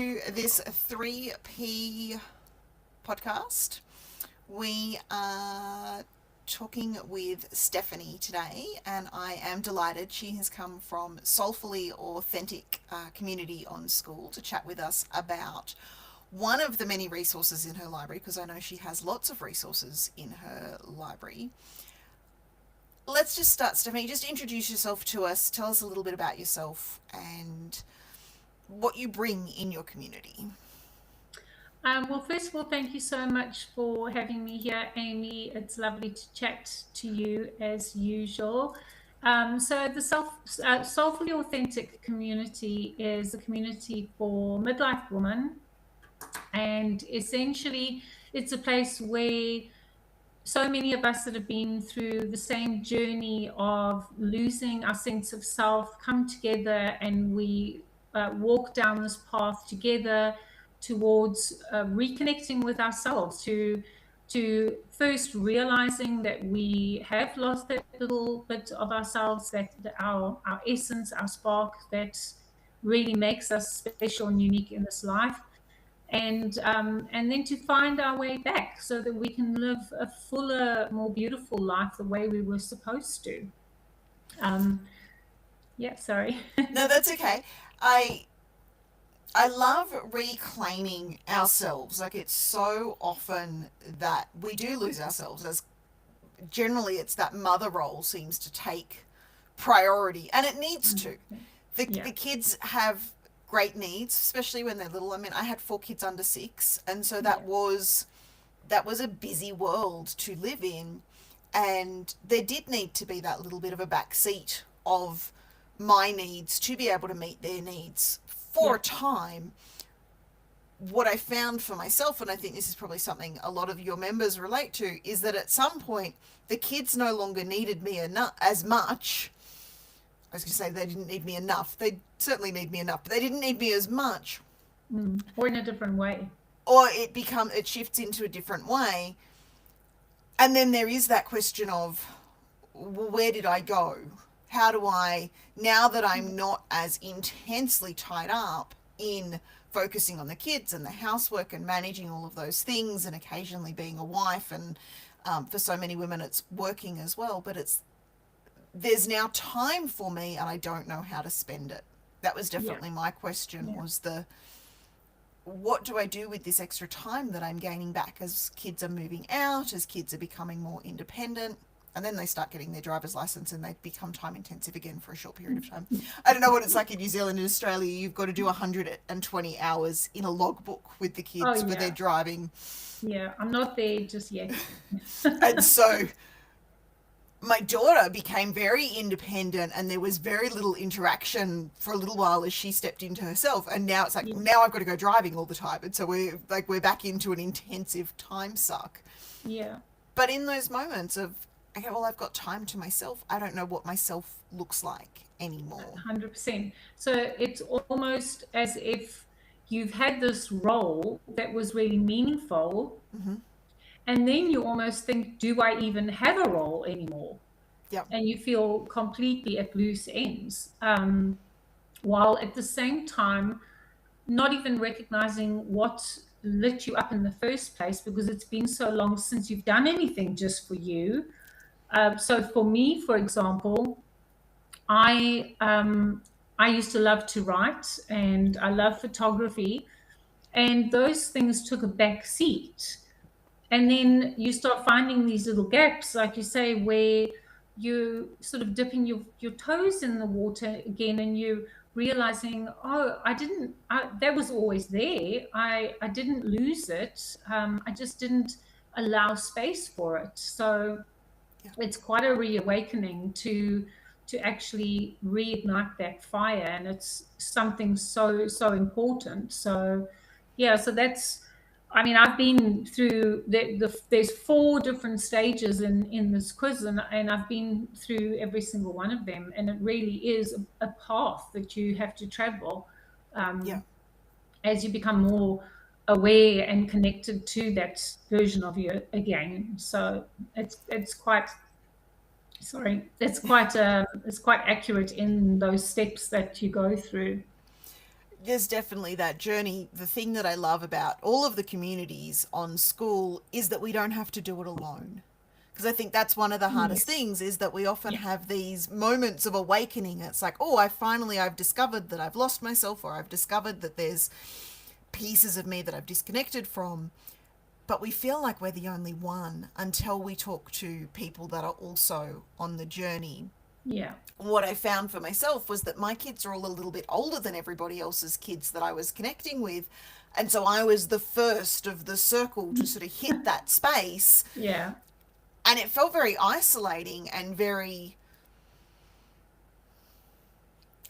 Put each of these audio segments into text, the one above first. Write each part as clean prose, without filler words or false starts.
this 3P podcast. We are talking with Stephanie today, and I am delighted she has come from Soulfully Authentic community on school to chat with us about one of the many resources in her library, because I know she has lots of resources in her library. Let's just start, Stephanie. Just introduce yourself to us. Tell us a little bit about yourself and what you bring in your community. Well, first of all, thank you so much for having me here, Amy. It's lovely to chat to you as usual. So, the Soulfully Authentic community is a community for midlife women, and essentially, it's a place where so many of us that have been through the same journey of losing our sense of self come together and we walk down this path together towards reconnecting with ourselves to first realizing that we have lost that little bit of ourselves, that our essence, our spark that really makes us special and unique in this life, and then to find our way back so that we can live a fuller, more beautiful life the way we were supposed to. Um, yeah, sorry. No, that's okay. I I love reclaiming ourselves. Like, it's so often that we do lose ourselves, as generally it's that mother role seems to take priority, and it needs to. The Yeah, kids have great needs, especially when they're little. I mean, I had 4 kids under 6, and so yeah, that was a busy world to live in, and there did need to be that little bit of a back seat of my needs to be able to meet their needs for yeah, a time. What I found for myself, and I think this is probably something a lot of your members relate to, is that at some point the kids no longer needed me enough as much. I was going to say they didn't need me enough. They certainly need me enough, but they didn't need me as much. or in a different way. Or it shifts into a different way. And then there is that question of, well, where did I go? How do I, now that I'm not as intensely tied up in focusing on the kids and the housework and managing all of those things and occasionally being a wife, and for so many women it's working as well, but there's now time for me and I don't know how to spend it. That was Yeah, definitely my question, yeah, was what do I do with this extra time that I'm gaining back as kids are moving out, as kids are becoming more independent? And then they start getting their driver's license and they become time intensive again for a short period of time. I don't know what it's like in New Zealand and Australia. You've got to do 120 hours in a logbook with the oh kids for their yeah, driving. yeah. I'm not there just yet. And so my daughter became very independent, and there was very little interaction for a little while as she stepped into herself, and now it's like, Yeah, now I've got to go driving all the time, and so we're back into an intensive time suck. yeah, But in those moments of, okay, well, I've got time to myself, I don't know what myself looks like anymore. 100%. So it's almost as if you've had this role that was really meaningful, Mm-hmm. and then you almost think, do I even have a role anymore? Yep. And you feel completely at loose ends, while at the same time not even recognizing what lit you up in the first place, because it's been so long since you've done anything just for you. So for me, for example, I used to love to write and I love photography, and those things took a back seat. And then you start finding these little gaps, like you say, where you sort of dipping your toes in the water again, and you realizing, oh, that was always there. I didn't lose it. I just didn't allow space for it. So Yeah. it's quite a reawakening to actually reignite that fire, and it's something so important. So yeah, so that's, I mean, I've been through there's 4 different stages in this quiz, and I've been through every single one of them, and it really is a path that you have to travel, Yeah. um, as you become more aware and connected to that version of you again. So it's quite, sorry, it's quite accurate in those steps that you go through. there's definitely that journey. The thing that I love about all of the communities on school is that we don't have to do it alone. Because I think that's one of the hardest Yes. things, is that we often Yeah. have these moments of awakening. It's like, oh, I've discovered that I've lost myself, or I've discovered that there's pieces of me that I've disconnected from. But we feel like we're the only one until we talk to people that are also on the journey. Yeah. What I found for myself was that my kids are all a little bit older than everybody else's kids that I was connecting with. And so I was the first of the circle to sort of hit that space. Yeah. And it felt very isolating and very,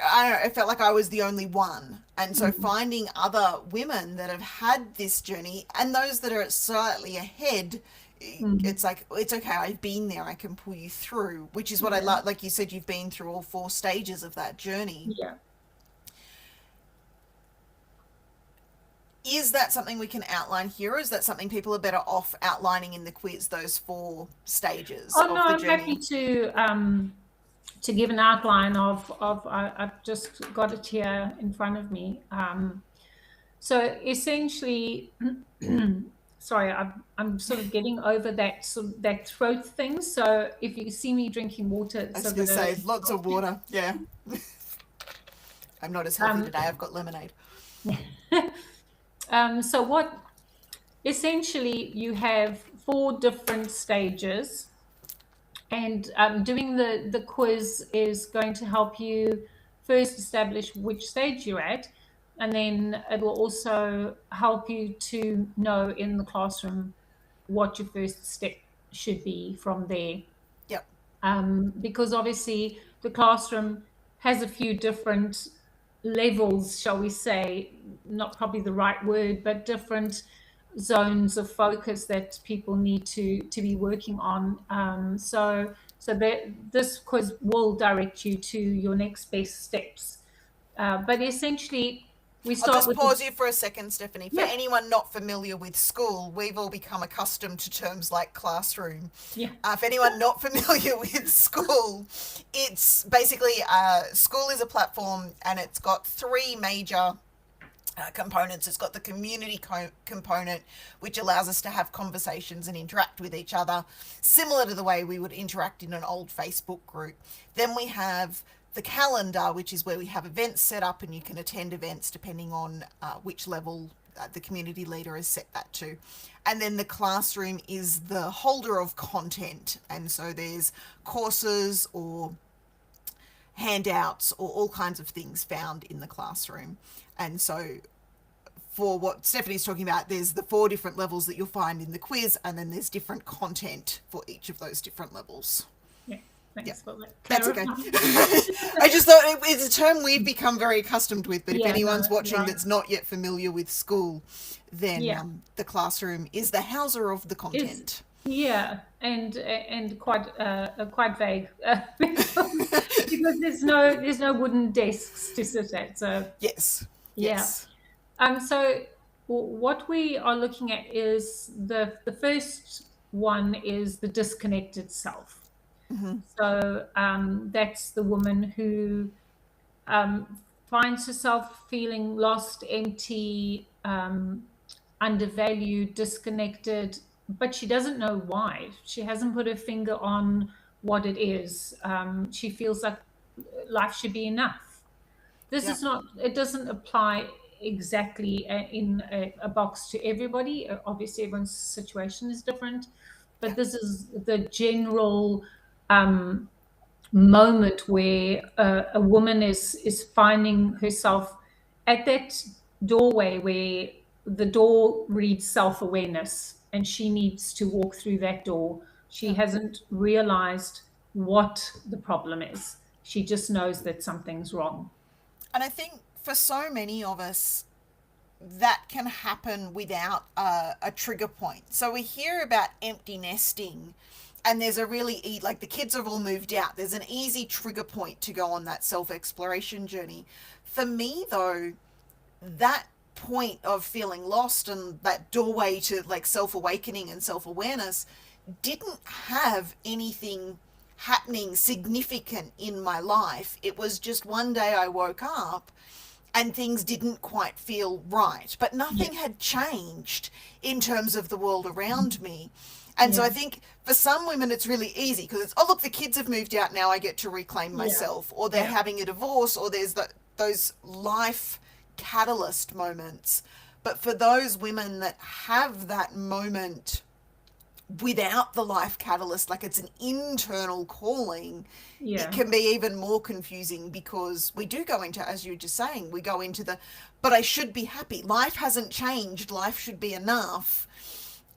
I don't know, it felt like I was the only one. And so Mm. finding other women that have had this journey, and those that are slightly ahead, Mm. it's like, it's okay, I've been there, I can pull you through, which is what I Yeah. like. Like you said, you've been through all 4 stages of that journey. Yeah. Is that something we can outline here, or is that something people are better off outlining in the quiz, those 4 stages Oh no, of the I'm happy journey? to give an outline of I've just got it here in front of me. So essentially, sorry, I'm sort of getting over that that throat thing. So if you see me drinking water, I it's was a going bit to say, lots of water. Yeah. I'm not as healthy um, today. I've got lemonade. so what essentially you have 4 different stages, and doing the quiz is going to help you first establish which stage you're at, and then it will also help you to know in the classroom what your first step should be from there. Yep. Because obviously the classroom has a few different levels, shall we say, not probably the right word, but different zones of focus that people need to be working on. So that this quiz will direct you to your next best steps. But essentially, we I'll start just with the, pause you for a second, Stephanie. For yeah, anyone not familiar with school, we've all become accustomed to terms like classroom. yeah, For anyone not familiar with school, it's basically school is a platform, and it's got 3 major components. It's got the community component, which allows us to have conversations and interact with each other, similar to the way we would interact in an old Facebook group. Then we have the calendar, which is where we have events set up, and you can attend events depending on which level the community leader has set that to. And then the classroom is the holder of content. And so there's courses or handouts or all kinds of things found in the classroom. And so for what Stephanie's talking about, there's the 4 different levels that you'll find in the quiz, and then there's different content for each of those different levels. yeah. Yeah, Thanks for that that's okay. clarifying. I just thought it's a term we've become very accustomed with, but if Yeah, no, anyone's watching right. that's not yet familiar with school, then Yeah. the classroom is the houser of the Is content. yeah, and quite vague, because there's no wooden desks to sit at. So Yes, yeah. yes. So what we are looking at is the first one is the disconnected self. So that's the woman who finds herself feeling lost, empty, undervalued, disconnected, but she doesn't know why. She hasn't put her finger on what it is. She feels like life should be enough. This Yeah, is not, it doesn't apply exactly in a box to everybody. Obviously, everyone's situation is different, yeah, but this is the general um, moment where a woman is finding herself at that doorway where the door reads self-awareness, and she needs to walk through that door. She yeah. hasn't realized what the problem is. She just knows that something's wrong. And I think for so many of us, that can happen without a trigger point. So we hear about empty nesting, and there's a really like the kids have all moved out. There's an easy trigger point to go on that self exploration journey. For me, though, that point of feeling lost and that doorway to like self awakening and self awareness didn't have anything happening significant in my life. It was just one day I woke up and things didn't quite feel right, but Yeah. nothing had changed in terms of the world around me. And so I Yeah. think for some women it's really easy because it's, oh, look, the kids have moved out now, I get to reclaim Yeah. myself, or they're Yeah. having a divorce, or there's those life catalyst moments. But for those women that have that moment without the life catalyst, like it's an internal calling, it Yeah. can be even more confusing because we do go into, as you were just saying, we go into the, but I should be happy. Life hasn't changed. Life should be enough.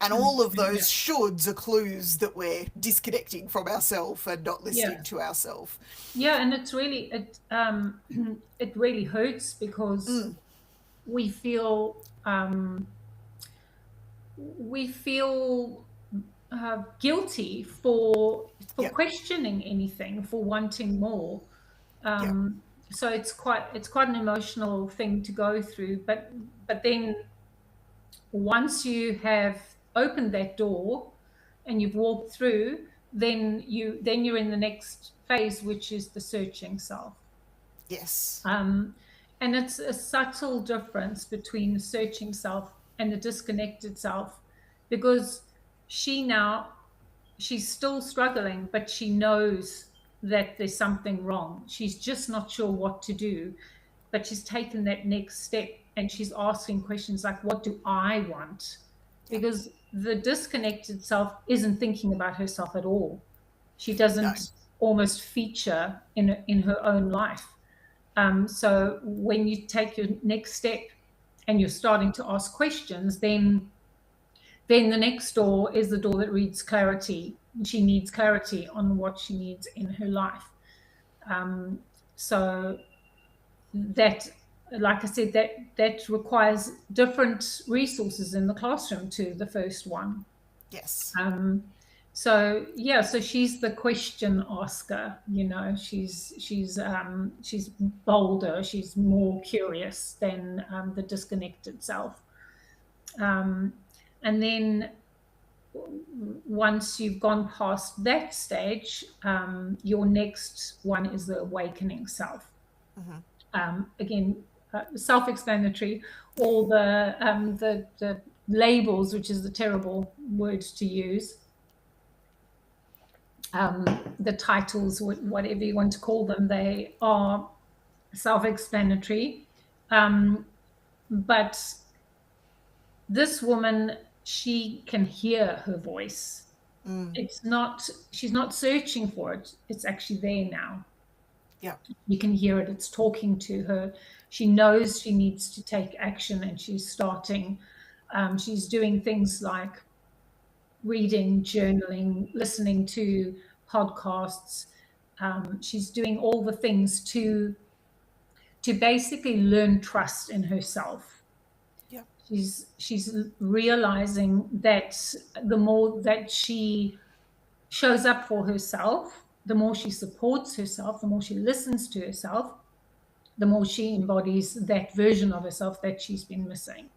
And all of 100%. those Yeah. shoulds are clues that we're disconnecting from ourselves and not Yeah. listening to ourselves. Yeah. And it's really, it really hurts because Mm, we feel, we feel guilty for yeah, questioning anything, for wanting more. yeah, So it's quite an emotional thing to go through. But then once you have opened that door and you've walked through, then you're in the next phase, which is the searching self. yes, Um, and it's a subtle difference between the searching self and the disconnected self, because she now she's still struggling, but she knows that there's something wrong. She's just not sure what to do, but she's taken that next step and she's asking questions like, what do I want? yeah, Because the disconnected self isn't thinking about herself at all. She no, doesn't almost feature in her own life. So when you take your next step and you're starting to ask questions, then the next door is the door that reads clarity. She needs clarity on what she needs in her life. Um, so that, like I said, that requires different resources in the classroom to the first one. yes, Um, so yeah, so she's the question asker. She's bolder. She's more curious than the disconnected self. Um, and then once you've gone past that stage, your next one is the awakening self. mm-hmm. Again, self-explanatory. All the labels, which is the terrible word to use, the titles, whatever you want to call them, they are self-explanatory. But this woman, she can hear her voice. Mm, It's not, she's not searching for it. It's actually there now. yeah, You can hear it. It's talking to her. She knows she needs to take action and she's starting. She's doing things like reading, journaling, listening to podcasts. She's doing all the things to basically learn trust in herself. yeah, She's realizing that the more that she shows up for herself, the more she supports herself, the more she listens to herself, the more she embodies that version of herself that she's been missing.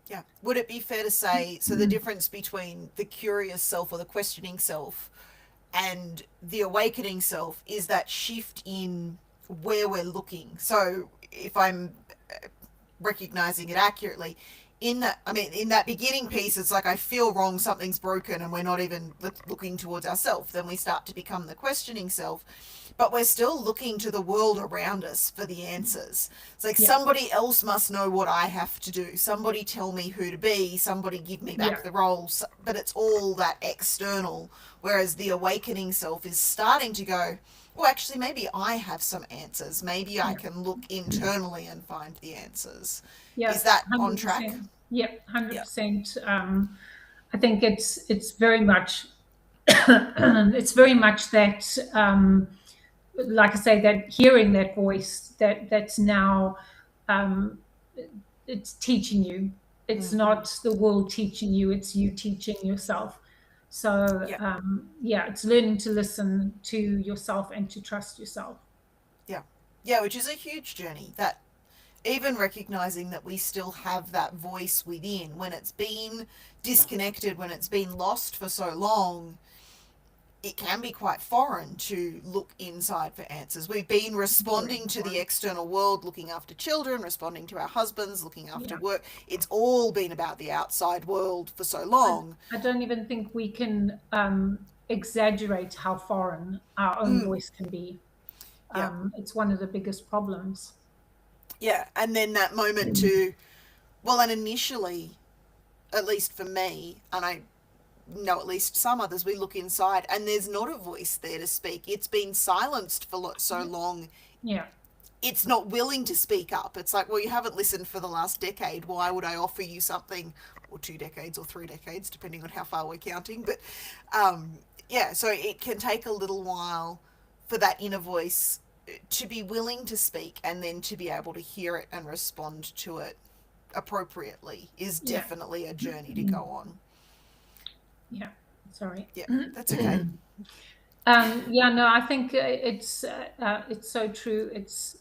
yeah. Would it be fair to say, so the difference between the curious self or the questioning self and the awakening self is that shift in where we're looking? So if I'm recognizing it accurately, in that, I mean, in that beginning piece, it's like I feel wrong, something's broken, and we're not even looking towards ourselves. Then we start to become the questioning self, but we're still looking to the world around us for the answers. It's like Yeah, somebody else must know what I have to do. Somebody tell me who to be. Somebody give me yeah, back the roles. But it's all that external. Whereas the awakening self is starting to go, well, actually, maybe I have some answers. Maybe I yeah, can look internally and find the answers. yeah, Is that on track? 100%. Yeah, Yeah. 100%. I think it's very much it's very much that, like I say, that hearing that voice that's now, um, it's teaching you. It's Mm-hmm. not the world teaching you, it's you teaching yourself. So Yeah. yeah, it's learning to listen to yourself and to trust yourself. Yeah. Yeah, which is a huge journey. That even recognizing that we still have that voice within when it's been disconnected, when it's been lost for so long, it can be quite foreign to look inside for answers. We've been Very responding to the foreign. external world, looking after children, responding to our husbands, looking after Yeah. work. It's all been about the outside world for so I, long. I don't even think we can exaggerate how foreign our own Mm, voice can be. yeah, It's one of the biggest problems. yeah. And then that moment to, well, and initially, at least for me, and I know at least some others, we look inside and there's not a voice there to speak. It's been silenced for so long. Yeah. It's not willing to speak up. It's like, well, you haven't listened for the last decade. Why would I offer you something? Or 2 decades or 3 decades, depending on how far we're counting. But yeah, so it can take a little while for that inner voice to be willing to speak, and then to be able to hear it and respond to it appropriately is Yeah. definitely a journey to go on. Yeah. Sorry. Yeah, that's okay. Yeah, no, I think it's so true. It's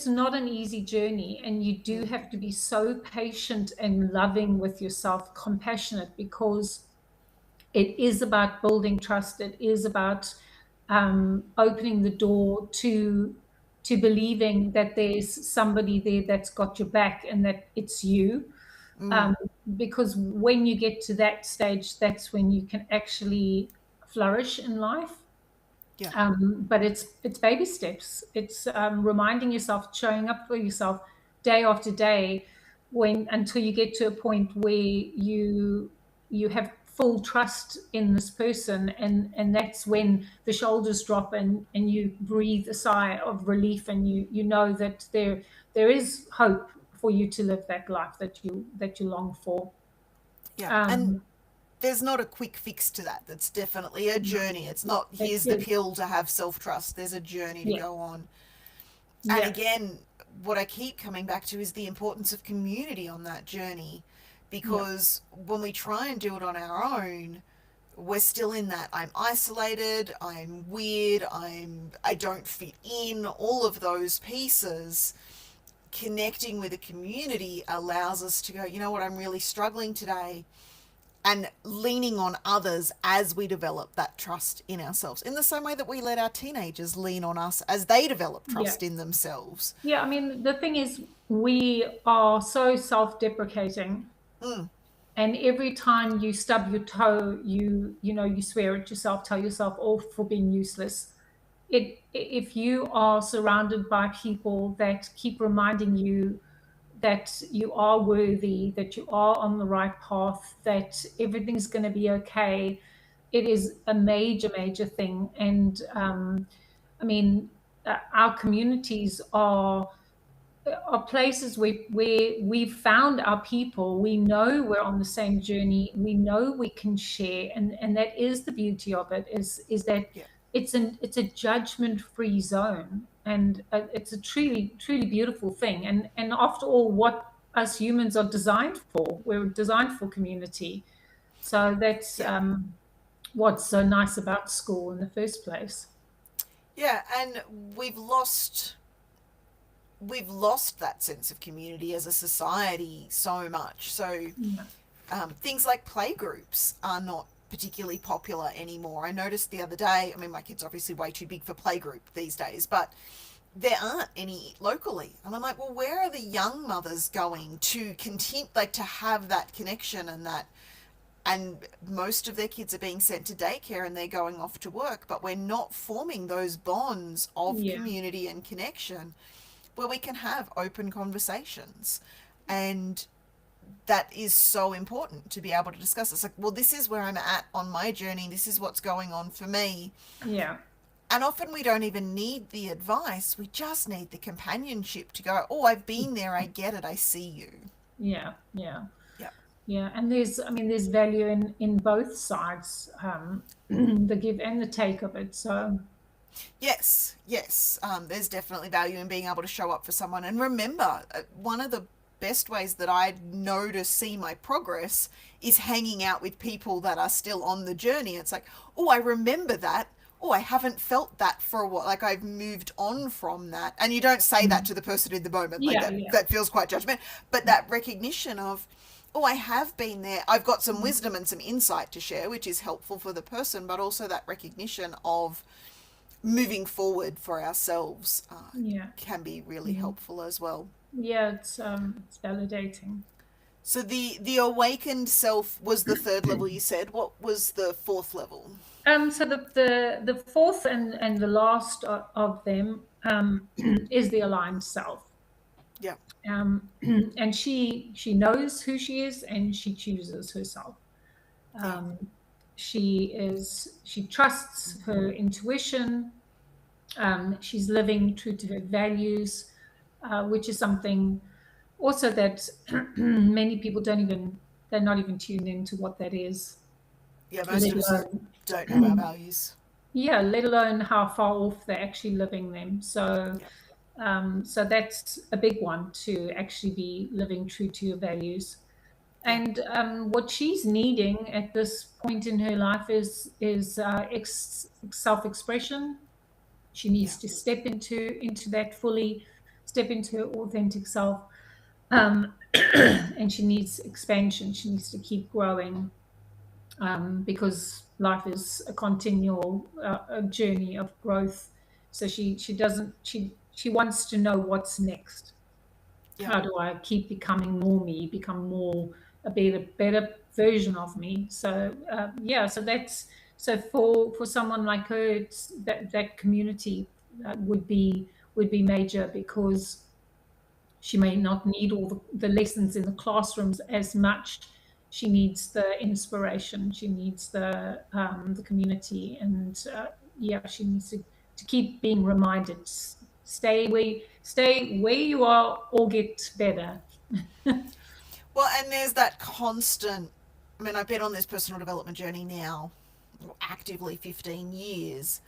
not an easy journey, and you do Mm, have to be so patient and loving with yourself, compassionate, because it is about building trust. It is about opening the door to believing that there's somebody there that's got your back and that it's you. mm, Um, because when you get to that stage, that's when you can actually flourish in life. yeah, But it's baby steps. It's reminding yourself, showing up for yourself day after day, when until you get to a point where you have full trust in this person, and that's when the shoulders drop, and you breathe a sigh of relief, and you know that there is hope for you to live that life that you long for. yeah. And Um, there's not a quick fix to that. That's definitely a no, journey. It's not it here's the is. pill to have self trust. There's a journey to Yeah, go on. And yeah, again, what I keep coming back to is the importance of community on that journey, yeah, because when we try and do it on our own, we're still in that I'm isolated, I'm weird, I don't fit in, all of those pieces. Connecting with a community allows us to go, you know what, I'm really struggling today, and leaning on others as we develop that trust in ourselves, in the same way that we let our teenagers lean on us as they develop yeah. trust in themselves. Yeah, I mean, the thing is, we are so self-deprecating, Mm, and every time you stub your toe, you swear at yourself, tell yourself off for being useless. If you are surrounded by people that keep reminding you that you are worthy, that you are on the right path, that everything's going to be okay, it is a major, major thing. And I mean, our communities are places where we've found our people. We know we're on the same journey. We know we can share, and that is the beauty of it. Is that yeah, it's a judgment free zone, and it's a truly truly beautiful thing. And after all, what us humans are designed for, we're designed for community. So that's yeah, what's so nice about school in the first place. yeah. And we've lost that sense of community as a society so much. So Yeah, things like playgroups are not particularly popular anymore. I noticed the other day, I mean, my kid's obviously way too big for playgroup these days, but there aren't any locally. And I'm like, well, where are the young mothers going to continue, like, to have that connection and that? And most of their kids are being sent to daycare and they're going off to work, but we're not forming those bonds of yeah, community and connection where we can have open conversations. And that is so important to be able to discuss. It's like, well, this is where I'm at on my journey. This is what's going on for me. yeah, And often we don't even need the advice. We just need the companionship to go, oh, I've been there. I get it. I see you. yeah, yeah. Yeah. Yeah, and there's value in both sides, the give and the take of it. So Yes. Yes. There's definitely value in being able to show up for someone. And remember, one of the best ways that I know to see my progress is hanging out with people that are still on the journey. It's like, oh, I remember that. Oh, I haven't felt that for a while. Like, I've moved on from that. And you don't say that to the person in the moment. Like, yeah, that yeah, that feels quite judgment. But that recognition of, oh, I have been there. I've got some wisdom and some insight to share, which is helpful for the person, but also that recognition of moving forward for ourselves Yeah. can be really Mm. helpful as well. Yeah, it's validating. So the awakened self was the third level you said. What was the fourth level? So the fourth and the last of them is the aligned self. Yeah, And she knows who she is and she chooses herself. yeah, Um, she trusts her intuition. She's living true to her values, which is something also that many people they're not even tuned into what that is, yeah. Most let of us don't know our alone, values. yeah, let alone how far off they're actually living them. So, Yeah, so that's a big one, to actually be living true to your values. yeah, And what she's needing at this point in her life is self expression. She yeah, needs to step into that fully, step into her authentic self, and she needs expansion. She needs to keep growing, because life is a continual a journey of growth. So she doesn't she wants to know what's next. yeah, How do I keep becoming more me, become more a better version of me? So yeah, so that's so for someone like her, it's that community would be major, because she may not need all the lessons in the classrooms as much. She needs the inspiration. She needs the community, and yeah, she needs to keep being reminded. Stay where you are, or get better. Well, and there's that constant. I mean, I've been on this personal development journey now, actively 15 years,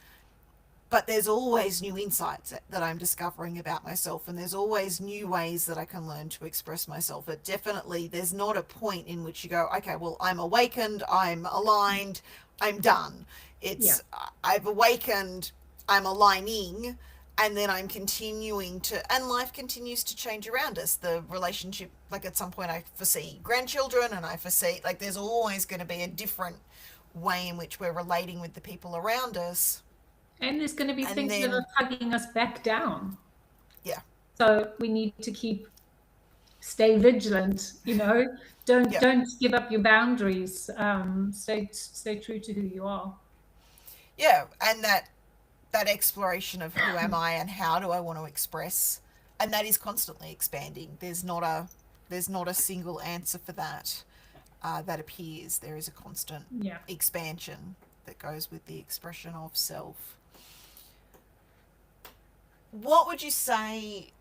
but there's always new insights that I'm discovering about myself, and there's always new ways that I can learn to express myself. But definitely, there's not a point in which you go, okay, well, I'm awakened, I'm aligned, I'm done. Yeah, It's, I've awakened, I'm aligning, and then I'm continuing to, and life continues to change around us. The relationship, like at some point, I foresee grandchildren, and I foresee, like, there's always going to be a different way in which we're relating with the people around us. and there's going to be And things that then, are tugging us back down. yeah, So we need to stay vigilant. Don't yeah, don't give up your boundaries. Stay true to who you are. yeah, and that exploration of who am I and how do I want to express, and that is constantly expanding. There's not a single answer for that that appears. There is a constant Yeah. expansion that goes with the expression of self. What would you say?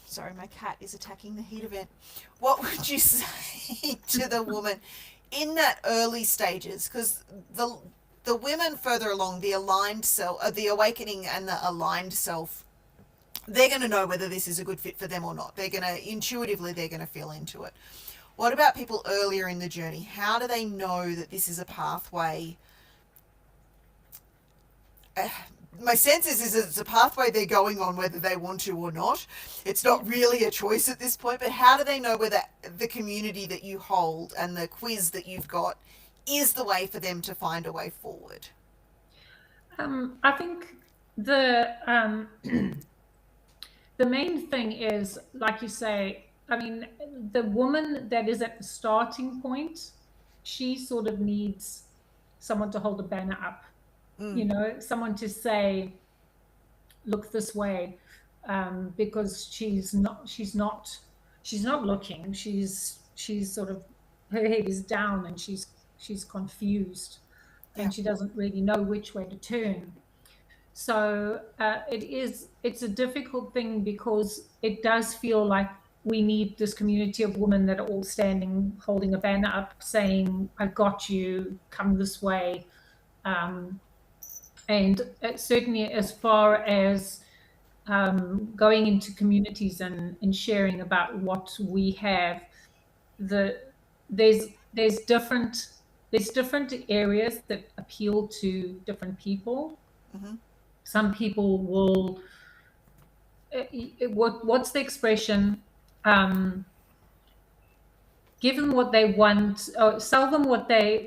Sorry, my cat is attacking the heat event. What would you say to the woman in that early stages? Because the women further along, the aligned self, the awakening and the aligned self, they're going to know whether this is a good fit for them or not. They're going to intuitively, they're going to feel into it. What about people earlier in the journey? How do they know that this is a pathway? My sense is it's a pathway they're going on whether they want to or not. It's Yeah. not really a choice at this point, but how do they know whether the community that you hold and the quiz that you've got is the way for them to find a way forward? I think the main thing is, like you say, I mean, the woman that is at the starting point, she sort of needs someone to hold the banner up, someone to say, look this way, because she's not looking. She's sort of, her head is down, and she's confused, Yeah. and she doesn't really know which way to turn. So it's a difficult thing, because it does feel like we need this community of women that are all standing, holding a banner up, saying, "I got you. Come this way." Um, and certainly, as far as going into communities and sharing about what we have, the there's there's different there's different areas that appeal to different people. Mm-hmm. Some people will what's the expression? um give them what they want, or sell them what they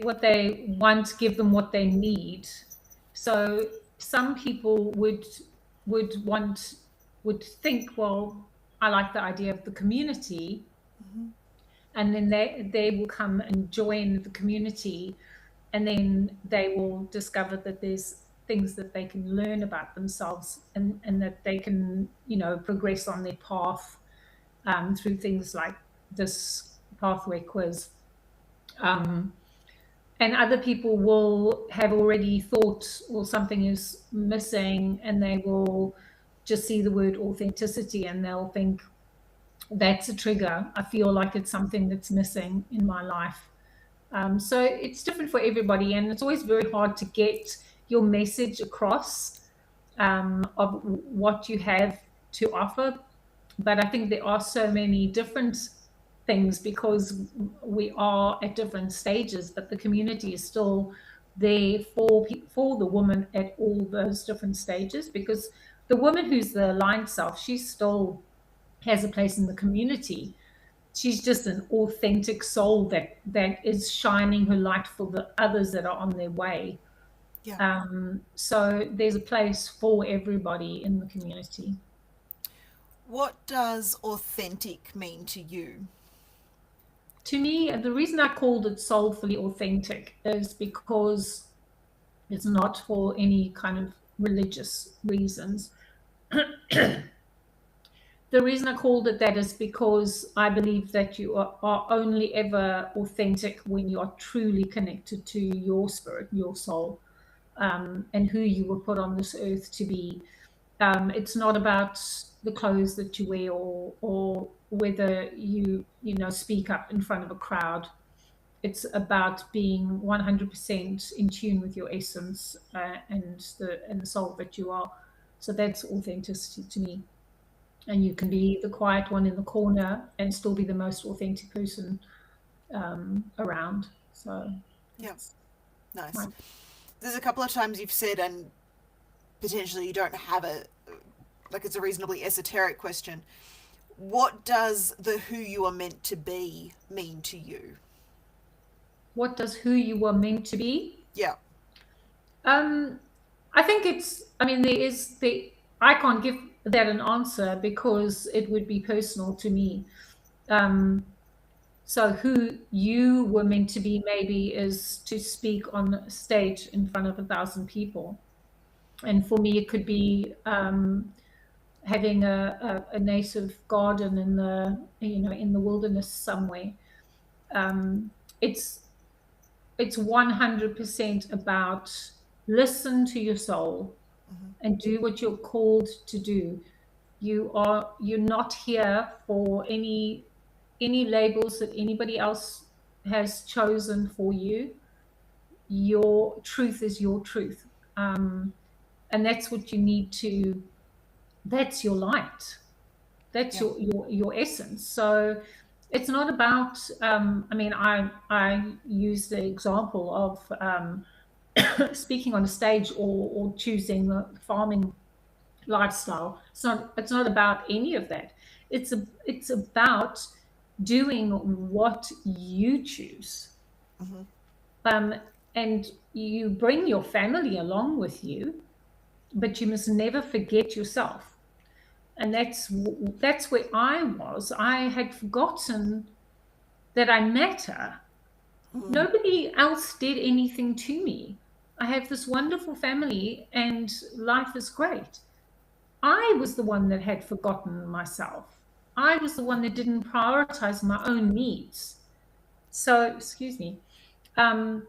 want, give them what they need. So some people would want would think, well, I like the idea of the community, Mm-hmm. and then they will come and join the community, and then they will discover that there's things that they can learn about themselves, and that they can, progress on their path, through things like this pathway quiz. Um, and other people will have already thought, well, something is missing, and they will just see the word authenticity and they'll think, that's a trigger. I feel like it's something that's missing in my life. So it's different for everybody, and it's always very hard to get your message across, of what you have to offer. But I think there are so many different things because we are at different stages, but the community is still there for the woman at all those different stages, because the woman who's the aligned self, she still has a place in the community. She's just an authentic soul that is shining her light for the others that are on their way. Yeah. So there's a place for everybody in the community. What does authentic mean to you? To me, the reason I called it soulfully authentic is because it's not for any kind of religious reasons. The reason I called it that is because I believe that you are only ever authentic when you are truly connected to your spirit, your soul, and who you were put on this earth to be. It's not about the clothes that you wear, or whether you speak up in front of a crowd. It's about being 100% in tune with your essence, and the soul that you are. So that's authenticity to me. And you can be the quiet one in the corner and still be the most authentic person, around. So Yeah. that's Nice. my. There's a couple of times you've said, and potentially you don't have a, like, it's a reasonably esoteric question. What does the who you are meant to be mean to you? What does who you were meant to be? Yeah. Um, I think I mean, I can't give that an answer because it would be personal to me. Um, so who you were meant to be maybe is to speak on stage in front of 1,000 people. And for me, it could be, having a native garden in the wilderness somewhere. Um, it's it's 100% about listen to your soul Mm-hmm. and do what you're called to do. You're not here for any labels that anybody else has chosen for you. Your truth is your truth. And that's what you need to, that's your light. That's Yeah. your essence. So it's not about, I mean, I use the example of, speaking on a stage, or choosing the farming lifestyle. It's not about any of that. It's about doing what you choose. Mm-hmm. Um, and you bring your family along with you, but you must never forget yourself. And that's where I was. I had forgotten that I matter. Mm-hmm. Nobody else did anything to me. I have this wonderful family and life is great. I was the one that had forgotten myself. I was the one that didn't prioritize my own needs. So, excuse me. Um,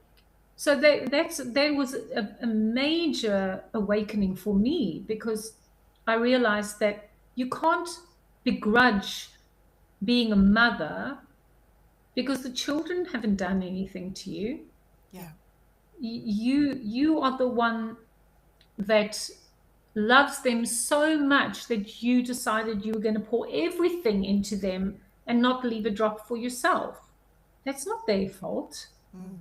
so that was a major awakening for me, because I realized that you can't begrudge being a mother because the children haven't done anything to you. Yeah. You are the one that loves them so much that you decided you were going to pour everything into them and not leave a drop for yourself. That's not their fault. Mm.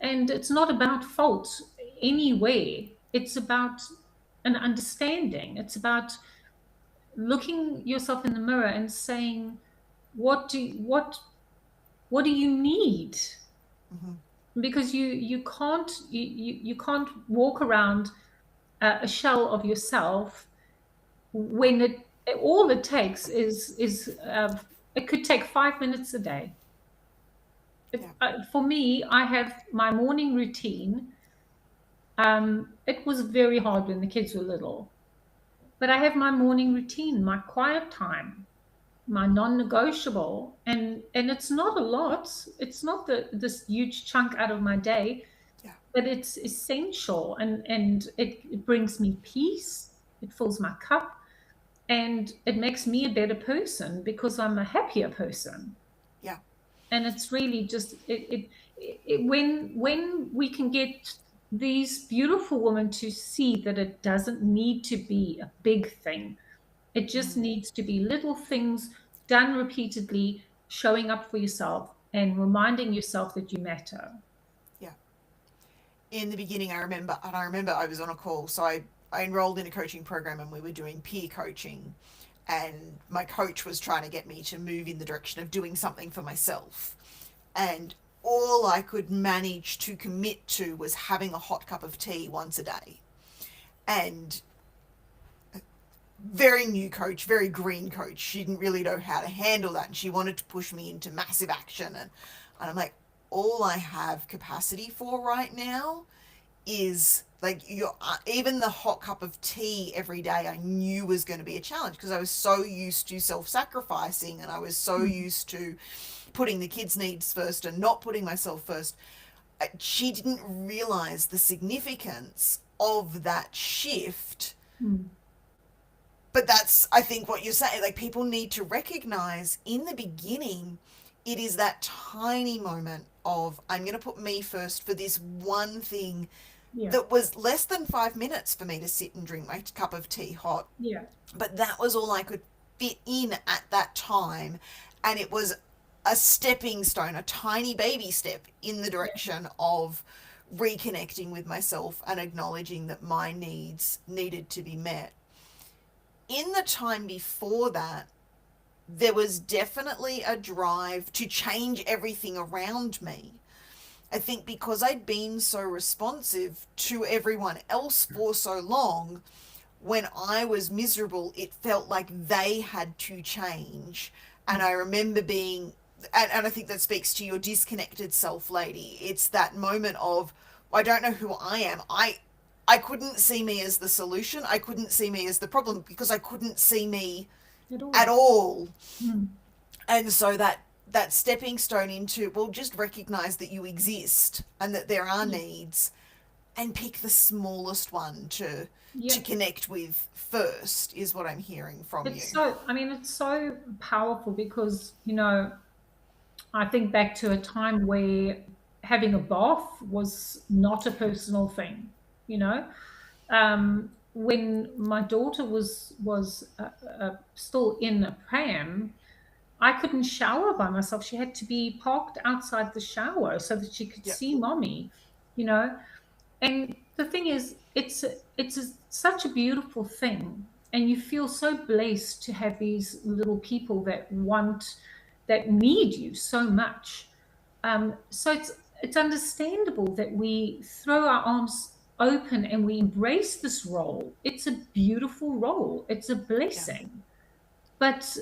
And it's not about fault anywhere. It's about an understanding. It's about looking yourself in the mirror and saying, what what do you need? Mm-hmm. Because you can't walk around a shell of yourself when all it takes is it could take 5 minutes a day. Yeah. For me, I have my morning routine. It was very hard when the kids were little, but I have my morning routine, my quiet time, my non-negotiable, and it's not a lot. It's not this huge chunk out of my day, Yeah. but it's essential, and it brings me peace. It fills my cup, and it makes me a better person because I'm a happier person. Yeah. And it's really just when we can get these beautiful women to see that it doesn't need to be a big thing. It just Mm. needs to be little things done repeatedly, showing up for yourself and reminding yourself that you matter. Yeah. In the beginning, I remember I was on a call, so I enrolled in a coaching program and we were doing peer coaching, and my coach was trying to get me to move in the direction of doing something for myself, and all I could manage to commit to was having a hot cup of tea once a day. And very new coach, very green coach. She didn't really know how to handle that, and she wanted to push me into massive action. And I'm like, all I have capacity for right now is like even the hot cup of tea every day I knew was going to be a challenge because I was so used to self-sacrificing, and I was so Mm. used to putting the kids' needs first and not putting myself first. She didn't realize the significance of that shift. Mm. But that's, I think, what you're saying. Like, people need to recognize in the beginning, it is that tiny moment of, I'm going to put me first for this one thing Yeah, that was less than 5 minutes for me to sit and drink my cup of tea hot. yeah, But that was all I could fit in at that time. And it was a stepping stone, a tiny baby step in the yeah, direction of reconnecting with myself and acknowledging that my needs needed to be met. In the time before that, there was definitely a drive to change everything around me. I think because I'd been so responsive to everyone else for so long, when I was miserable, it felt like they had to change. And I remember being, and I think that speaks to your disconnected self, lady. It's that moment of, I don't know who I am. I couldn't see me as the solution. I couldn't see me as the problem because I couldn't see me at at all. all. Mm. And so that stepping stone into, well, just recognize that you exist and that there are Yeah, needs, and pick the smallest one to yeah. connect with first, is what I'm hearing from you. It's so, I mean, it's so powerful because, I think back to a time where having a bath was not a personal thing, you know. When my daughter was still in a pram, I couldn't shower by myself. She had to be parked outside the shower so that she could Yep. see mommy, you know. And the thing is, such a beautiful thing, and you feel so blessed to have these little people that need you so much. So it's understandable that we throw our arms open and we embrace this role. It's a beautiful role. It's a Yeah. blessing, but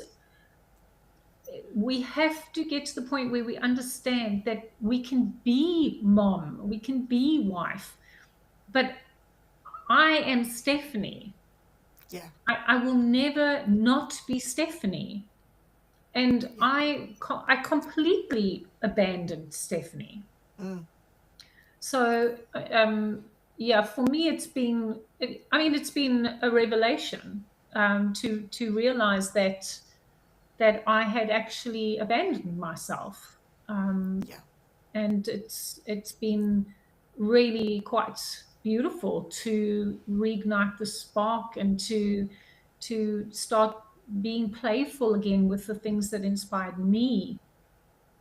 we have to get to the point where we understand that we can be mom, we can be wife, but I am Stephanie. Yeah. I will never not be Stephanie. And Yeah. I completely abandoned Stephanie. Mm. So, yeah, for me, I mean, it's been a revelation to realize that I had actually abandoned myself. Um, Yeah. and it's been really quite beautiful to reignite the spark and to start being playful again with the things that inspired me.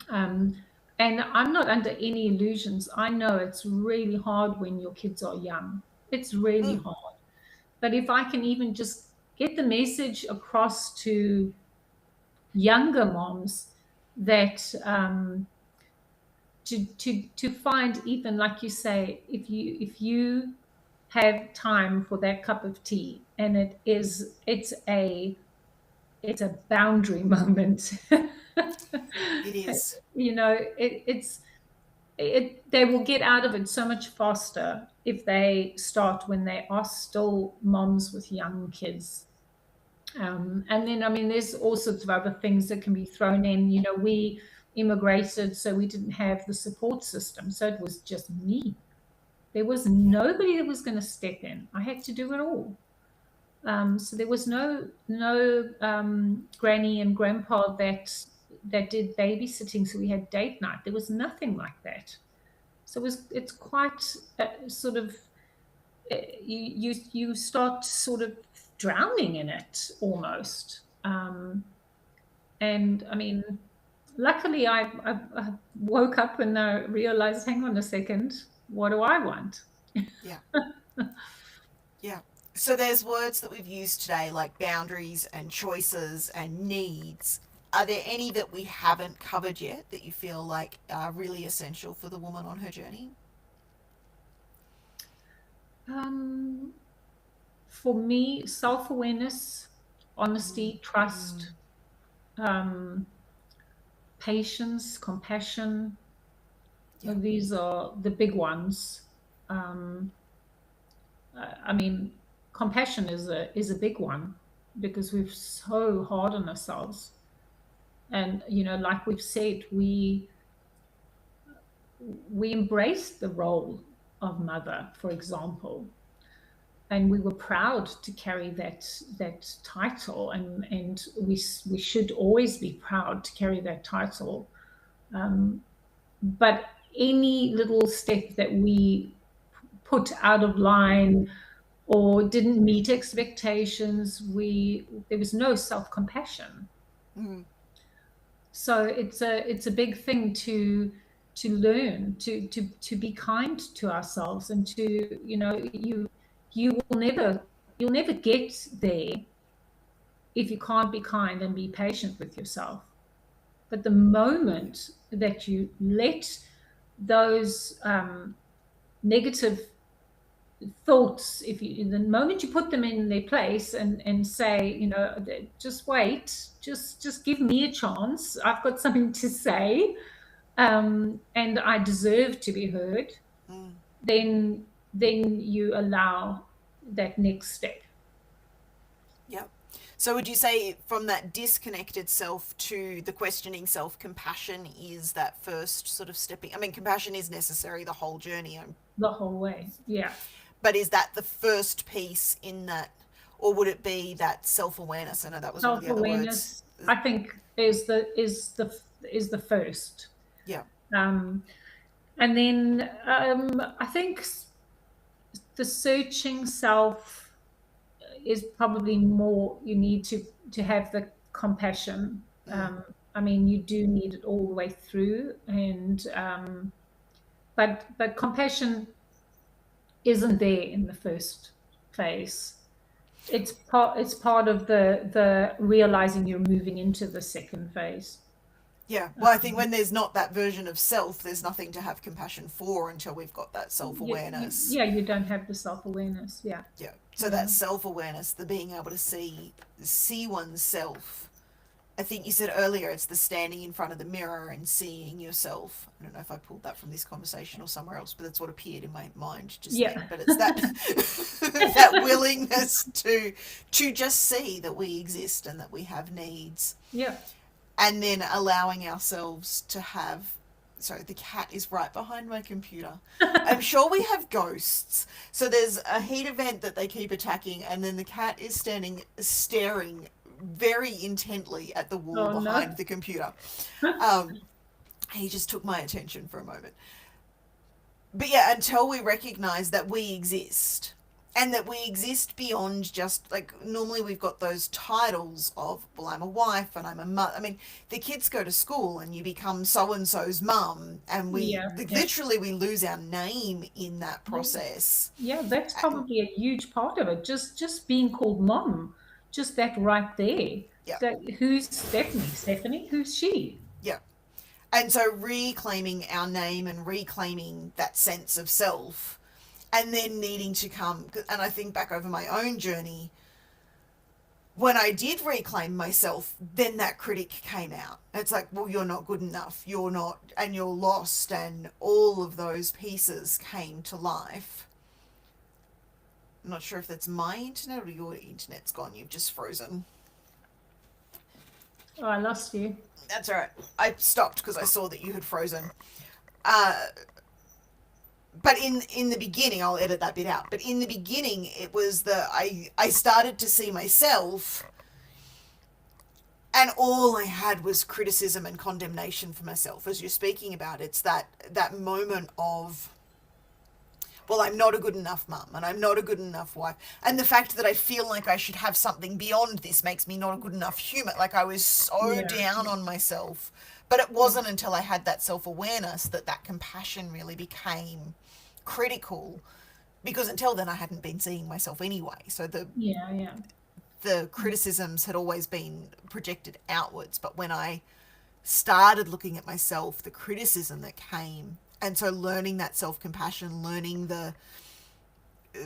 um, and I'm not under any illusions. I know it's really hard when your kids are young. It's really Mm. hard, but if I can even just get the message across to younger moms that to find, even like you say, if you have time for that cup of tea, and it's a boundary moment. It is. They will get out of it so much faster if they start when they are still moms with young kids. And then, I mean, there's all sorts of other things that can be thrown in. We immigrated, so we didn't have the support system. So it was just me. There was Yeah. nobody that was going to step in. I had to do it all. So there was no granny and grandpa that did babysitting. So we had date night. There was nothing like that. So it's quite sort of you start sort of drowning in it almost. And I mean, luckily I woke up and I realized, hang on a second, what do I want? Yeah. Yeah. So there's words that we've used today like boundaries and choices and needs. Are there any that we haven't covered yet that you feel like are really essential for the woman on her journey? Um, for me, self-awareness, honesty, Mm. trust, um, patience, compassion. Yeah. These are the big ones. Um, I mean, compassion is a big one because we're so hard on ourselves, and like we've said, we embraced the role of mother, for example, and we were proud to carry that title, and we should always be proud to carry that title. But any little step that we put out of line or didn't meet expectations, there was no self-compassion. Mm. So it's a big thing to learn to be kind to ourselves, and to you'll never get there if you can't be kind and be patient with yourself. But the moment that you let those negative thoughts, the moment you put them in their place and say, just wait, just give me a chance, I've got something to say, and I deserve to be heard, Mm. then you allow that next step. Yeah. So would you say from that disconnected self to the questioning self, compassion is that first sort of stepping? I mean, compassion is necessary the whole journey, The whole way, yeah. but is that the first piece in that, or would it be that self-awareness? I know that was one of the other words. Self-awareness, I think, is the first. Yeah. um, and then I think the searching self is probably more. You need to have the compassion. Mm. I mean, you do need it all the way through, and but compassion isn't there in the first phase. It's part of the realizing you're moving into the second phase. Yeah. Well, I think when there's not that version of self, there's nothing to have compassion for until we've got that self-awareness. Yeah, you don't have the self-awareness. Yeah. Yeah. So that self-awareness, the being able to see oneself. I think you said earlier it's the standing in front of the mirror and seeing yourself. I don't know if I pulled that from this conversation or somewhere else, but that's what appeared in my mind just Yeah. then. But it's that that willingness to just see that we exist and that we have needs, Yeah. and then allowing ourselves to have. Sorry, the cat is right behind my computer. I'm sure we have ghosts. So there's a heat event that they keep attacking, and then the cat is standing staring very intently at the wall Oh, behind no. the computer. He just took my attention for a moment. But yeah, until we recognize that we exist, and that we exist beyond just like, normally we've got those titles of, well, I'm a wife and I'm a mother. I mean, the kids go to school and you become so and so's mum, and Yeah. literally we lose our name in that process. Yeah, that's probably a huge part of it. Just being called mom, just that right there. Yeah. Who's Stephanie? Stephanie? Who's she? Yeah. And so reclaiming our name and reclaiming that sense of self, and then needing to come, and I think back over my own journey, when I did reclaim myself, then that critic came out. It's like, well, you're not good enough, you're not, and you're lost, and all of those pieces came to life. I'm not sure if that's my internet or your internet's gone. You've just frozen. Oh, I lost you. That's all right. I stopped because I saw that you had frozen. Uh, but in the beginning, I'll edit that bit out. But in the beginning, it was I started to see myself, and all I had was criticism and condemnation for myself. As you're speaking about, it's that moment of, well, I'm not a good enough mum, and I'm not a good enough wife. And the fact that I feel like I should have something beyond this makes me not a good enough human. Like, I was so Yeah. down on myself. But it wasn't until I had that self-awareness that compassion really became critical, because until then I hadn't been seeing myself anyway. So Yeah. the criticisms had always been projected outwards. But when I started looking at myself, the criticism that came, and so learning that self-compassion, learning the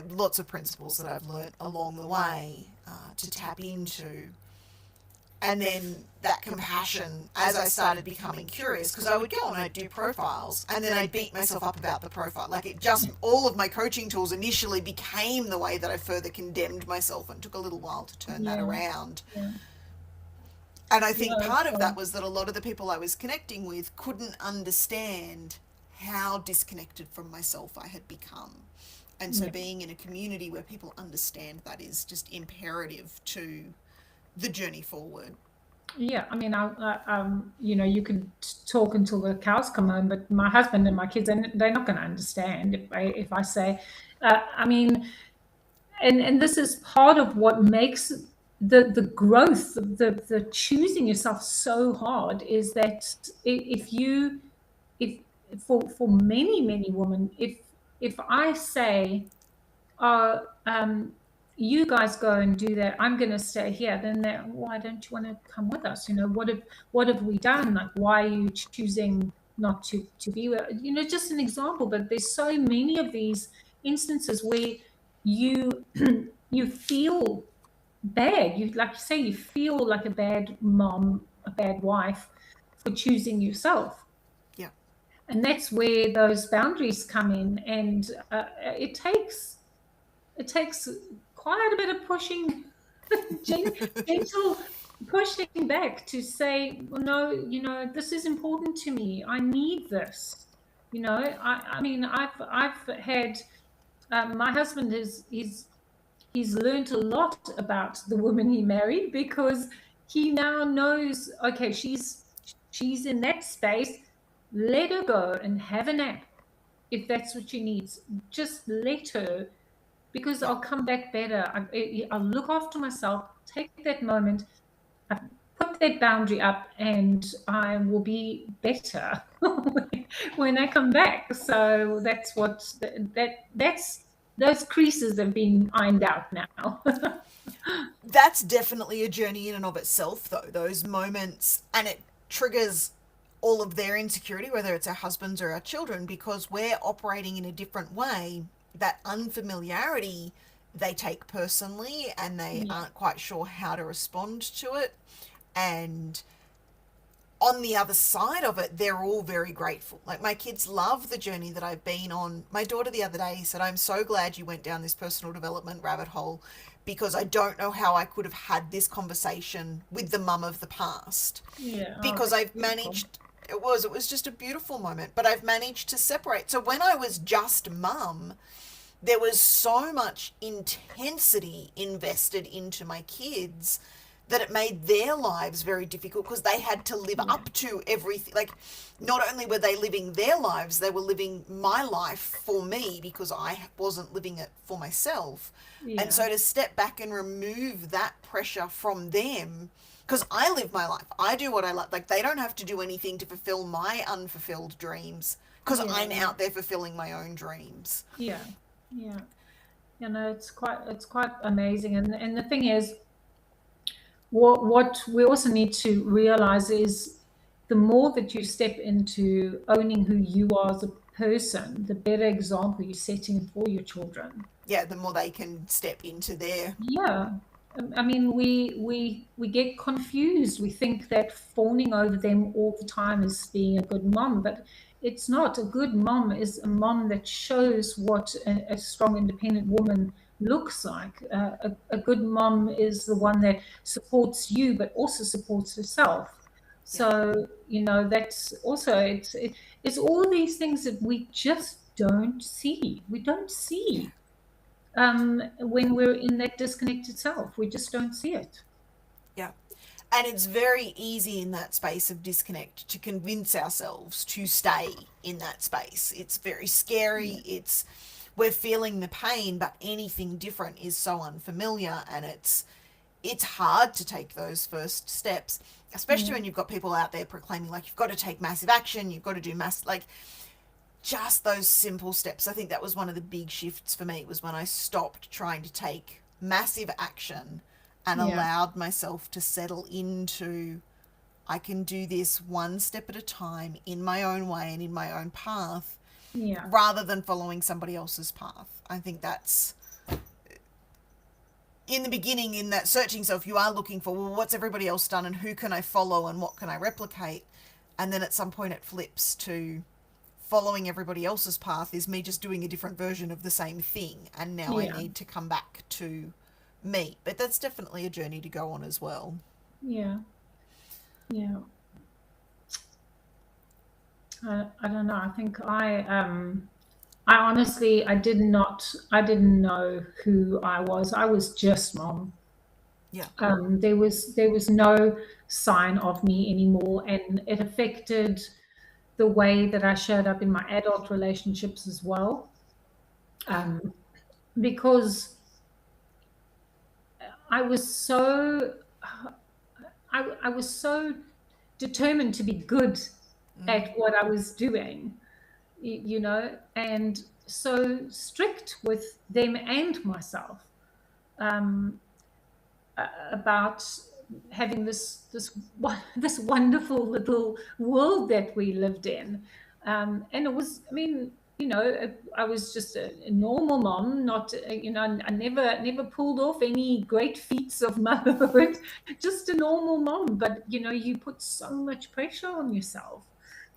lots of principles that I've learned along the way to tap into, and then that compassion as I started becoming curious, because I would go and I'd do profiles and then I'd beat myself up about the profile. Like, it just, all of my coaching tools initially became the way that I further condemned myself, and took a little while to turn that around. Yeah. And I think Yeah, part of that was that a lot of the people I was connecting with couldn't understand how disconnected from myself I had become. And so being in a community where people understand that is just imperative to the journey forward. Yeah, I mean, you can talk until the cows come home, but my husband and my kids, they're not going to understand if I say, I mean, and this is part of what makes the growth, the choosing yourself so hard, is that if for many women, if I say, oh, you guys go and do that, I'm going to stay here, then why don't you want to come with us? What have we done? Like, why are you choosing not to be with, just an example, but there's so many of these instances where you you feel bad, like you say, you feel like a bad mom, a bad wife, for choosing yourself. Yeah. And that's where those boundaries come in, and it takes quite a bit of pushing, gentle pushing back to say, well, no, this is important to me. I need this. I mean, I've had, my husband he's learned a lot about the woman he married, because he now knows, okay, she's in that space. Let her go and have a nap if that's what she needs. Just let her, because Yeah. I'll come back better. I'll look after myself, take that moment, I put that boundary up, and I will be better when I come back. So that's that's those creases have been ironed out now. That's definitely a journey in and of itself, though. Those moments, and it triggers all of their insecurity, whether it's our husbands or our children, because we're operating in a different way. That unfamiliarity they take personally, and they Yeah. aren't quite sure how to respond to it. And on the other side of it, they're all very grateful. Like, my kids love the journey that I've been on. My daughter the other day said, I'm so glad you went down this personal development rabbit hole, because I don't know how I could have had this conversation with the mum of the past. Yeah. Oh, Because that's I've beautiful. managed, it was just a beautiful moment, but I've managed to separate. So when I was just mum, there was so much intensity invested into my kids that it made their lives very difficult, because they had to live Yeah. up to everything. Like, not only were they living their lives, they were living my life for me, because I wasn't living it for myself. And Yeah. so to step back and remove that pressure from them, because I live my life, I do what I like. Like, they don't have to do anything to fulfill my unfulfilled dreams, because Yeah. I'm out there fulfilling my own dreams. Yeah. Yeah. It's quite amazing. And the thing is, what we also need to realize is, the more that you step into owning who you are as a person, the better example you're setting for your children. Yeah, the more they can step into their. Yeah. I mean, we get confused. We think that fawning over them all the time is being a good mom, but it's not. A good mom is a mom that shows what a strong, independent woman looks like. A good mom is the one that supports you, but also supports herself. Yeah, So, that's also it's all these things that we just don't see. We don't yeah, see when we're in that disconnected self. We just don't see it. yeah. And it's very easy in that space of disconnect to convince ourselves to stay in that space. It's very Yeah. scary. We're feeling the pain, but anything different is so unfamiliar, and it's hard to take those first steps, especially Yeah. when you've got people out there proclaiming like you've got to take massive action, you've got to do like just those simple steps. I think that was one of the big shifts for me, was when I stopped trying to take massive action and Yeah. allowed myself to settle into, I can do this one step at a time in my own way and in my own path, Yeah. rather than following somebody else's path. I think that's, in the beginning, in that searching self, you are looking for, well, what's everybody else done and who can I follow and what can I replicate? And then at some point it flips to, following everybody else's path is me just doing a different version of the same thing, and now I Yeah. need to come back to me. But that's definitely a journey to go on as well. Yeah. Yeah. I don't know. I think I honestly, I didn't know who I was. I was just mom. Yeah. There was no sign of me anymore, and it affected the way that I showed up in my adult relationships as well. Yeah. Um, because I was so I was so determined to be good at what I was doing, and so strict with them and myself, um, about having this wonderful little world that we lived in. And it was, I mean, I was just a normal mom, not, I never pulled off any great feats of motherhood, just a normal mom. But, you put so much pressure on yourself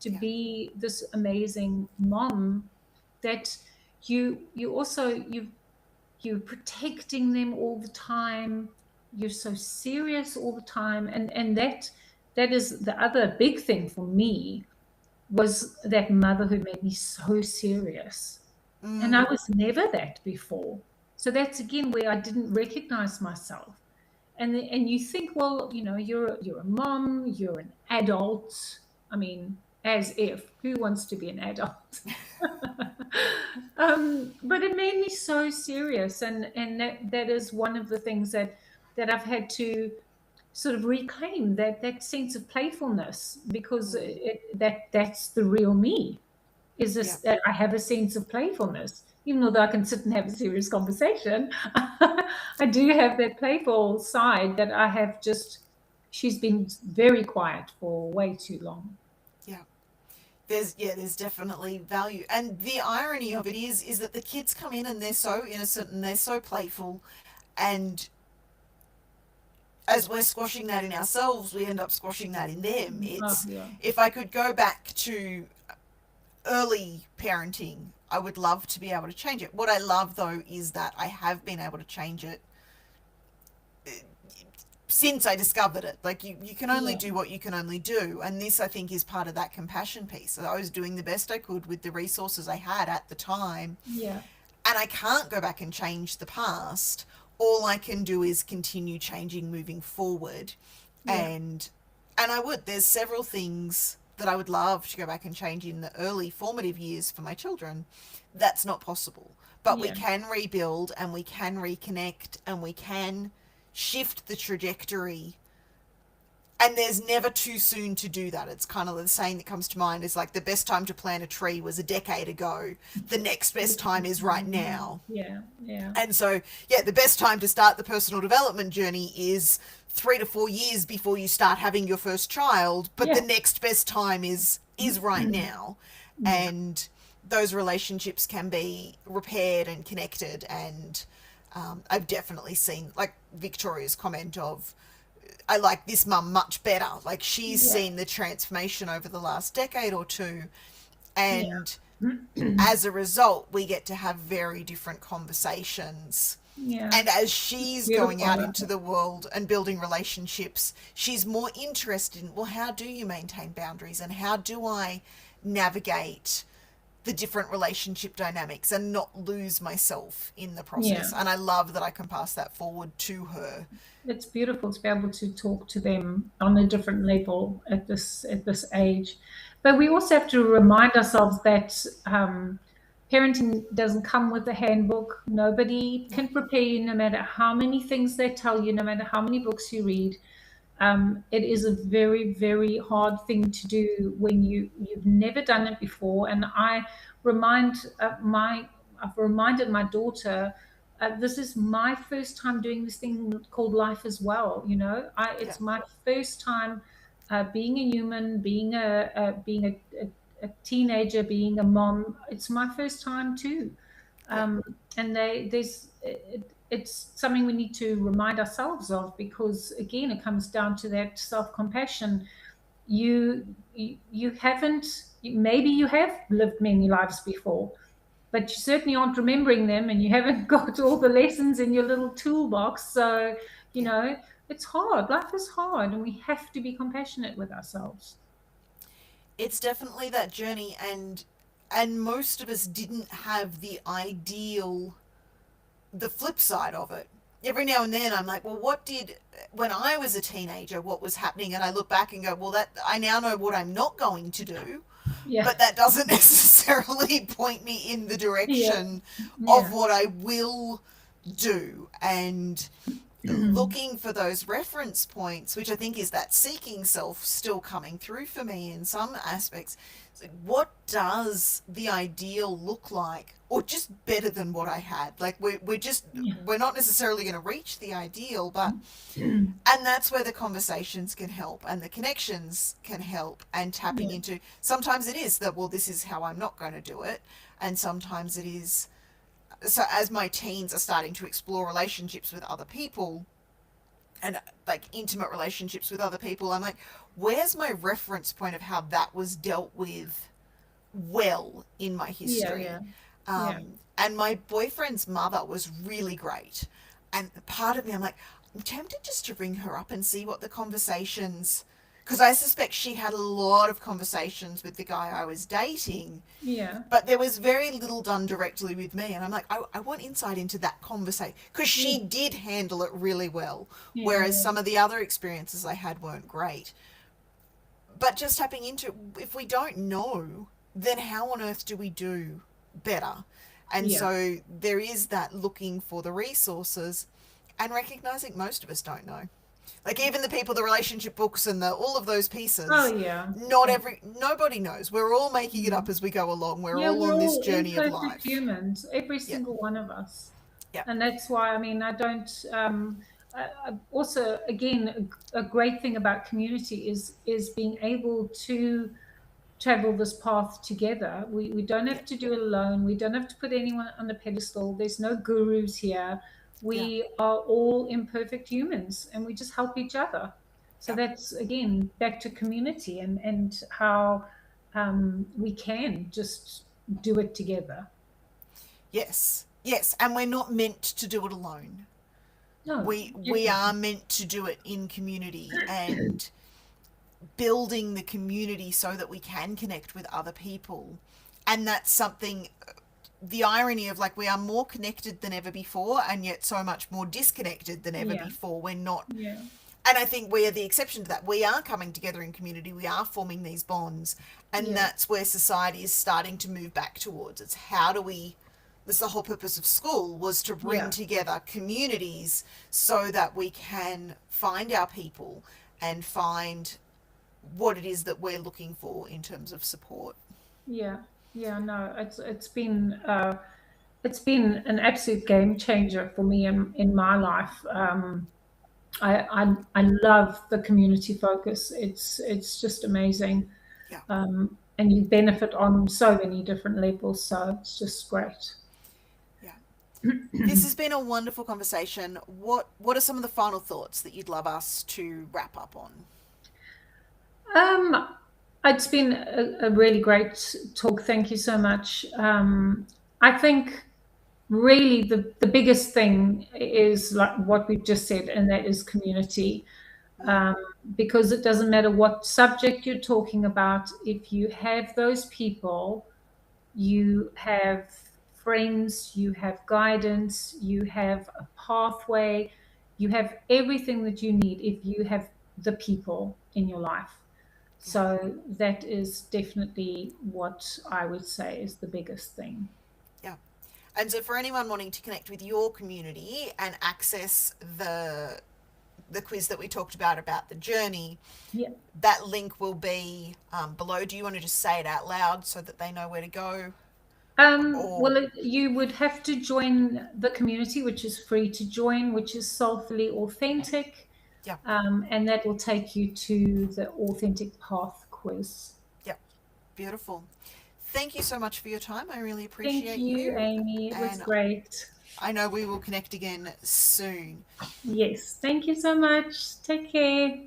to Yeah. be this amazing mom that you also, you're protecting them all the time. You're so serious all the time. And that is the other big thing for me, was that motherhood made me so serious. And I Mm. was never that before. So that's again where I didn't recognize myself. And you think, well, you're a mom, you're an adult. I mean, as if, who wants to be an adult? But it made me so serious, and that is one of the things that I've had to sort of reclaim, that sense of playfulness, because Mm. that's the real me. Is Yeah. this that I have a sense of playfulness, even though I can sit and have a serious conversation. I do have that playful side that I have just. She's been very quiet for way too long. Yeah. There's definitely value. And the irony of it is that the kids come in and they're so innocent and they're so playful, and as we're squashing that in ourselves, we end up squashing that in them. Oh, It's, yeah, if I could go back to early parenting, I would love to be able to change it. What I love though is that I have been able to change it since I discovered it. Like, you can only yeah, do what you can only do. And this, I think, is part of that compassion piece. So I was doing the best I could with the resources I had at the time. yeah, And I can't go back and change the past. All I can do is continue changing moving forward. yeah, And I would. There's several things that I would love to go back and change in the early formative years for my children. That's not possible. But we yeah, can rebuild and we can reconnect and we can shift the trajectory And there's never too soon to do that. It's kind of the saying that comes to mind is like the best time to plant a tree was a decade ago. The next best time is right now. Yeah, yeah, And so, yeah, the best time to start the personal development journey is 3 to 4 years before you start having your first child. But the yeah, next best time is right now. yeah, And those relationships can be repaired and connected. And I've definitely seen, like Victoria's comment of, I like this mum much better. Like she's yeah, seen the transformation over the last decade or two. yeah, And as a result, we get to have very different conversations. yeah. And as she's going out Beautiful. into the world and building relationships, she's more interested in, well, how do you maintain boundaries and how do I navigate the different relationship dynamics and not lose myself in the Yeah. process? And I love that I can pass that forward to her. It's beautiful to be able to talk to them on a different level at this age. But we also have to remind ourselves that parenting doesn't come with a handbook. Nobody No, can prepare you, no matter how many things they tell you, no matter how many books you read. It is a very, very hard thing to do when you've never done it before. And remind my I've reminded my daughter, this is my first time doing this thing called life as well. You know, yeah, it's my first time being a human, being a teenager, being a mom. It's my first time too. yeah, And it's something we need to remind ourselves of, because again it comes down to that self-compassion. You haven't, maybe you have lived many lives before, but you certainly aren't remembering them, and you haven't got all the lessons in your little toolbox. So you yeah. know, it's hard, life is hard, and we have to be compassionate with ourselves. It's definitely that journey, and most of us didn't have the ideal, the flip side of it. Every now and then I'm like, well, what did, when I was a teenager, what was happening? And I look back and go, well, that I now know what I'm not going to do, Yeah, but that doesn't necessarily point me in the yeah, direction of yeah. what I will do. And looking for those reference points, which I think is that seeking self still coming through for me in some aspects. It's like, what does the ideal look like? Or just better than what I had. Like Yeah. we're not necessarily going to reach the ideal, but, and that's where the conversations can help and the connections can help, and tapping Yeah, into, sometimes it is that, well, this is how I'm not going to do it. And sometimes it is, so as my teens are starting to explore relationships with other people and like intimate relationships with other people, I'm like, where's my reference point of how that was dealt with well in my yeah, yeah, history? yeah, And my boyfriend's mother was really great. And part of me, I'm like, I'm tempted just to ring her up and see what the conversations, because I suspect she had a lot of conversations with the guy I was dating, yeah, but there was very little done directly with me. And I'm like, I want insight into that conversation, because yeah, she did handle it really well, yeah, whereas yeah. some of the other experiences I had weren't great. But just tapping into, if we don't know, then how on earth do we do better? And Yeah. so there is that looking for the resources and recognizing most of us don't know. Like even the people, the relationship books and the all of those Oh, pieces, yeah. not Yeah. every nobody knows. We're all making it up as we go along. We're Yeah, all we're on this all journey of imperfect life. humans, every Yeah. single one of us. Yeah. And that's why, I mean, I don't, also, again, a great thing about community is being able to travel this path together. We don't Yeah. have to do it alone. We don't have to put anyone on a pedestal. There's no gurus here. Yeah. We are all imperfect humans, and we just help each other. So Yeah. that's again back to community, and how we can just do it together. Yes. Yes. And we're not meant to do it alone. No, We are definitely. meant to do it in community, and building the community so that we can connect with other people. And that's something, the irony of like we are more connected than ever before and yet so much more disconnected than ever Yeah, before. We're not, yeah, and I think we are the exception to that. We are coming together in community, we are forming these bonds, and yeah, that's where society is starting to move back towards. It's how do we, this is the whole purpose of school, was to bring yeah, together communities so that we can find our people and find what it is that we're looking for in terms of support. Yeah, yeah, no, it's been an absolute game changer for me in my life. I love the community focus. It's just amazing, Yeah, and you benefit on so many different levels. So it's just great. yeah. This has been a wonderful conversation. What are some of the final thoughts that you'd love us to wrap up on? Um, it's been a really great talk. Thank you so much. I think really the biggest thing is like what we've just said, and that is community. Mm, Um, because it doesn't matter what subject you're talking about, if you have those people, you have friends, you have guidance, you have a pathway, you have everything that you need if you have the people in your life. yeah, So that is definitely what I would say is the biggest thing. yeah. And so, for anyone wanting to connect with your community and access the quiz that we talked about the journey, Yeah. that link will be below. Do you want to just say it out loud so that they know where to go? Or You would have to join the community, which is free to join, which is Soulfully Authentic, yeah, and that will take you to the Authentic Path quiz. yeah, beautiful. Thank you so much for your time. I really Thank appreciate you, you, Amy. It was and great. I know we will connect again soon. Yes, thank you so much. Take care.